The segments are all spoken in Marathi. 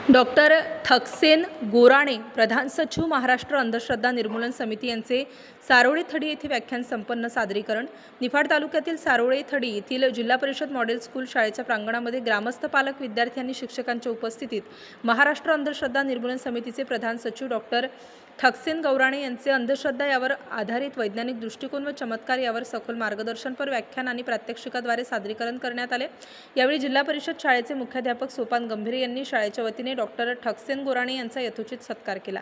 डॉक्टर थक्सेन गोराणे, प्रधान सचिव, महाराष्ट्र अंधश्रद्धा निर्मूलन समिती यांचे सारोळे थडी येथे व्याख्यान संपन्न सादरीकरण। निफाड तालुक्यातील सारोळे थडी येथील जिल्हा परिषद मॉडेल स्कूल शाळेच्या प्रांगणामध्ये ग्रामस्थ, पालक, विद्यार्थी आणि शिक्षकांच्या उपस्थितीत महाराष्ट्र अंधश्रद्धा निर्मूलन समितीचे प्रधान सचिव डॉक्टर थक्सेन गौराणे यांचे अंधश्रद्धा यावर आधारित वैज्ञानिक दृष्टिकोन व चमत्कार यावर सखोल मार्गदर्शनपर व्याख्यान आणि प्रात्यक्षिकाद्वारे सादरीकरण करण्यात आले। यावेळी जिल्हा परिषद शाळेचे मुख्याध्यापक सोपान गंभीरे यांनी शाळेच्या वतीने डॉक्टर थक्सेन गोराणे यांचा यथोचित सत्कार केला।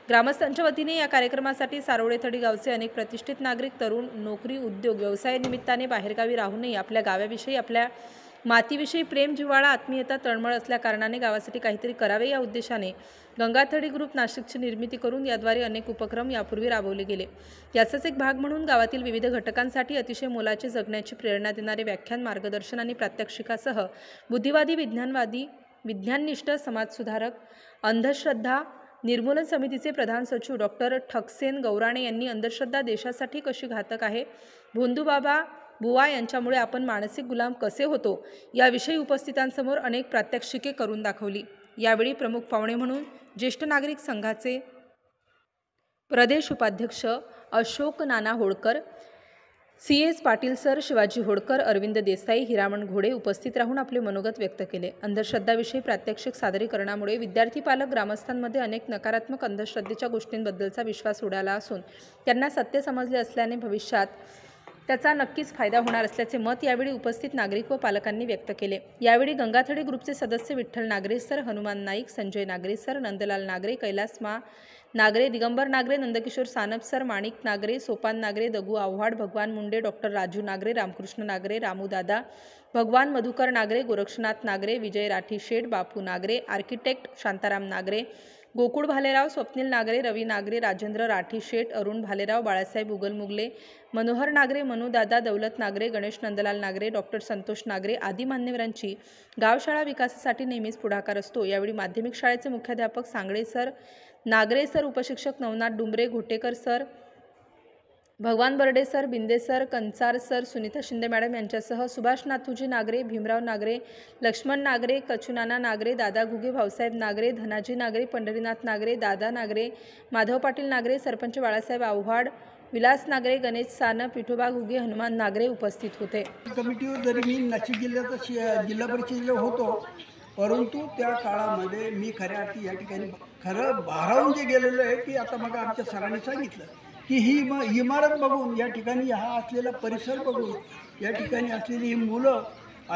ग्रामस्थांच्या वतीने या कार्यक्रमासाठी सारोळे थडी गावचे अनेक प्रतिष्ठित नागरिक, तरुण, नोकरी, उद्योग, व्यवसाय निमित्ताने बाहेरगावी राहूनही आपल्या गावाविषयी, आपल्या मातीविषयी प्रेम, जिव्हाळा, आत्मीयता तळमळ असल्या कारणाने गावासाठी काहीतरी करावे या उद्देशाने गंगाथडी ग्रुप नाशिकची निर्मिती करून याद्वारे अनेक उपक्रम यापूर्वी राबवले गेले। याचाच एक भाग म्हणून गावातील विविध घटकांसाठी अतिशय मोलाचे, जगण्याची प्रेरणा देणारे व्याख्यान, मार्गदर्शन आणि प्रात्यक्षिकासह बुद्धिवादी, विज्ञानवादी, विज्ञाननिष्ठ, समाजसुधारक, अंधश्रद्धा निर्मूलन समितीचे प्रधान सचिव डॉक्टर थक्सेन गौराणे यांनी अंधश्रद्धा देशासाठी कशी घातक आहे, भोंदूबाबा बुवा यांच्यामुळे आपण मानसिक गुलाम कसे होतो याविषयी उपस्थितांसमोर अनेक प्रात्यक्षिके करून दाखवली। यावेळी प्रमुख पाहुणे म्हणून ज्येष्ठ नागरिक संघाचे प्रदेश उपाध्यक्ष अशोक नाना होळकर, CS पाटील सर, शिवाजी होळकर, अरविंद देसाई, हिरामण घोडे उपस्थित राहून आपले मनोगत व्यक्त केले। अंधश्रद्धाविषयी प्रात्यक्षिक सादरीकरणामुळे विद्यार्थी, पालक, ग्रामस्थांमध्ये अनेक नकारात्मक अंधश्रद्धेच्या गोष्टींबद्दलचा विश्वास उडाला असून त्यांना सत्य समजले असल्याने भविष्यात त्याचा नक्कीच फायदा होणार असल्याचे मत यावेळी उपस्थित नागरिक व पालकांनी व्यक्त केले। यावेळी गंगाथडी ग्रुपचे सदस्य विठ्ठल नागरे सर, हनुमान नाईक, संजय नागरे सर, नंदलाल नागरे, कैलास मा नागरे, दिगंबर नागरे, नंदकिशोर सानप सर, माणिक नागरे, सोपान नागरे, दगू आव्हाड, भगवान मुंडे, डॉक्टर राजू नागरे, रामकृष्ण नागरे, रामू दादा, भगवान मधुकर नागरे, गोरक्षनाथ नागरे, विजय राठी शेठ, बापू नागरे, आर्किटेक्ट शांताराम नागरे, गोकुळ भालेराव, स्वप्नील नागरे, रवी नागरे, राजेंद्र राठी शेठ, अरुण भालेराव, बाळासाहेब उगल मुगले, मनोहर नागरे, मनोदादा, दौलत नागरे, गणेश नंदलाल नागरे, डॉक्टर संतोष नागरे आदी मान्यवरांची गावशाळा विकासासाठी नेहमीच पुढाकार असतो। यावेळी माध्यमिक शाळेचे मुख्याध्यापक सांगळे सर, नागरे सर, उपशिक्षक Navnath Dumbre, Ghotekar sir, Bhagwan Barde sir, Binde sir, Kanchar sir, Sunita Shinde madam यांच्यासह सुभाष नाथूजी नागरे, भीमराव नागरे, लक्ष्मण नागरे, कचुनाना नागरे, दादा घुगे, भाऊसाहेब नागरे, धनाजी नागरे, पंढरीनाथ नागरे, दादा नागरे, माधव पाटील नागरे, सरपंच बाळासाहेब आव्हाड, विलास नागरे, गणेश सानप, विठोबा घुगे, हनुमान नागरे उपस्थित होते। कमिटीवर जरी मी नाशिक जिल्ह्याचा जिल्हा परिषदेला होतो, परंतु त्या काळामध्ये मी खऱ्या अर्थी या ठिकाणी खरं भारावून जे गेलेलो आहे की आता मग आमच्या सरांनी सांगितलं की ही इमारत बघून, या ठिकाणी हा असलेला परिसर बघून, या ठिकाणी असलेली ही मुलं,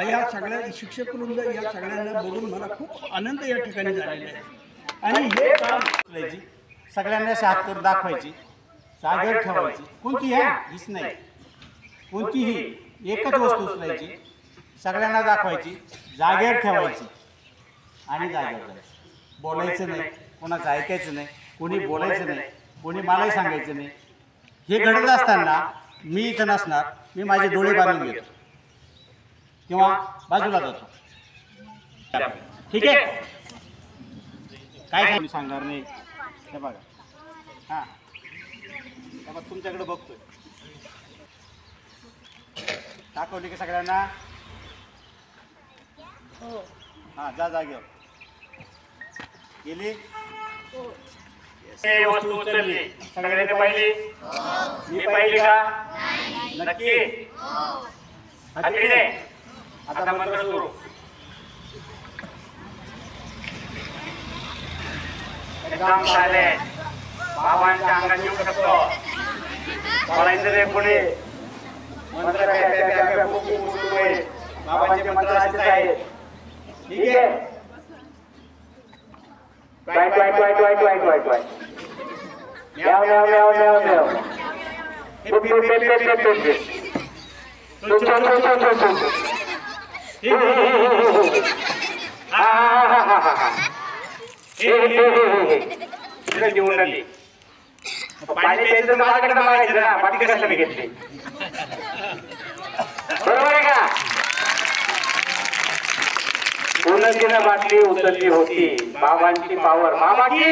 या सगळ्या शिक्षक वृंद, या सगळ्यांना बघून मला खूप आनंद या ठिकाणी झालेला आहे। आणि हे काम सगळ्यांना हात करून दाखवायची, जागेवर ठेवायची, कोणती हीच नाही, कोणतीही एकच वस्तू उचलायची, सगळ्यांना दाखवायची, जागेवर ठेवायची आणि जागेवर जायचं, बोलायचं नाही, कोणाचं ऐकायचं नाही, कोणी बोलायचं नाही, कोणी मलाही सांगायचं नाही। हे घडत असताना मी इथं नसणार, मी माझे डोळे बांधून घेतो किंवा बाजूला जातो, ठीक आहे, काय सांगणार नाही। हे बघा, हां तुमच्याकडे बघतोय, दाखवली की सगळ्यांना, हां जा जागेवर गेली, वस्तू उचलली, सगळ्यांनी पाहिली, मी पाहिली का? नक्की, आता मंत्र सुरू, एकदम झाले, बाबांच्या अंगात येऊ शकतो, बोलायचं रे पुढे, मंत्र बाबांचे मंत्र असेच आहे, ठीक आहे, वाईट वाईट वाईट वाईट वाईट वाईट वाईट म्याव म्याव म्याव म्याव म्याव पिप पिप पिप पिप पिप पिप चो चो चो चो चो चो हा हा हा हा हा हे घेऊन आली, पाणी प्यायचं माझ्याकडे मागायचं ना, बाकी कशाला मी घेतली, बरोबर आहे का? पूर्णतीनं बाटली उचलली होती, बाबांची पावर, मामाची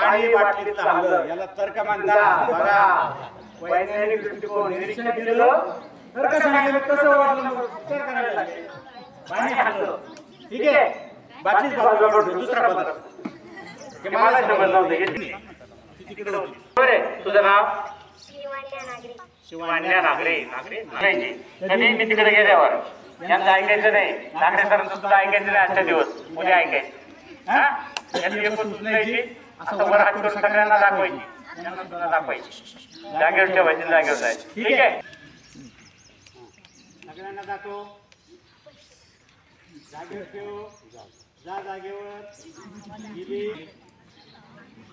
पाणी बाटलीतलं हल्लं याला तर्क म्हणतात. बघा वैज्ञानिक दृष्टिकोन निरीक्षण केलं तर्क सांगितलं कसं वाटलं मग विचार करायला लागले. पाणी हल्लं ठीक आहे बाटलीत बाजूला पडतो दुसरा पदार्थ ते मला समजलं नव्हतं हे तिकडे होती. तुझं नाव शिवान्या नागरे कधी मी तिकडे गेल्यावर यांचं ऐकायचं नाही. नागरे सरांचं सुद्धा ऐकायचं नाही. आजच्या दिवस उद्या ऐकायचं. हा यांनी एक वस्तू उचलायची असं वर हात करून सगळ्यांना दाखवायची. यांना सुद्धा दाखवायची. जागेवर ठेवायची जागेवर जायची. ठीक आहे सगळ्यांना दाखव जागेवर ठेव जा जागेवर गेली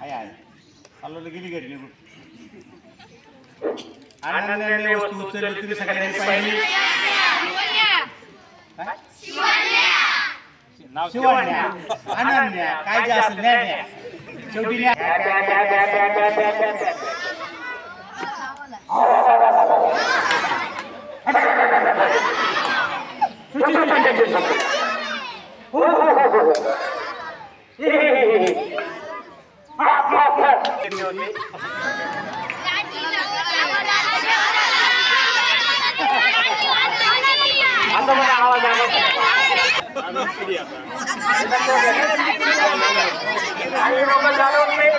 आहे चालवलं गेली घडली आनंदाने वस्तू उचलली तुम्ही सगळ्यांनी पाहिली. शिवण्या अनन्या काय जे असेल न्या शेवटी न्या. आता मला आवाज आला लोक चालवत नाही.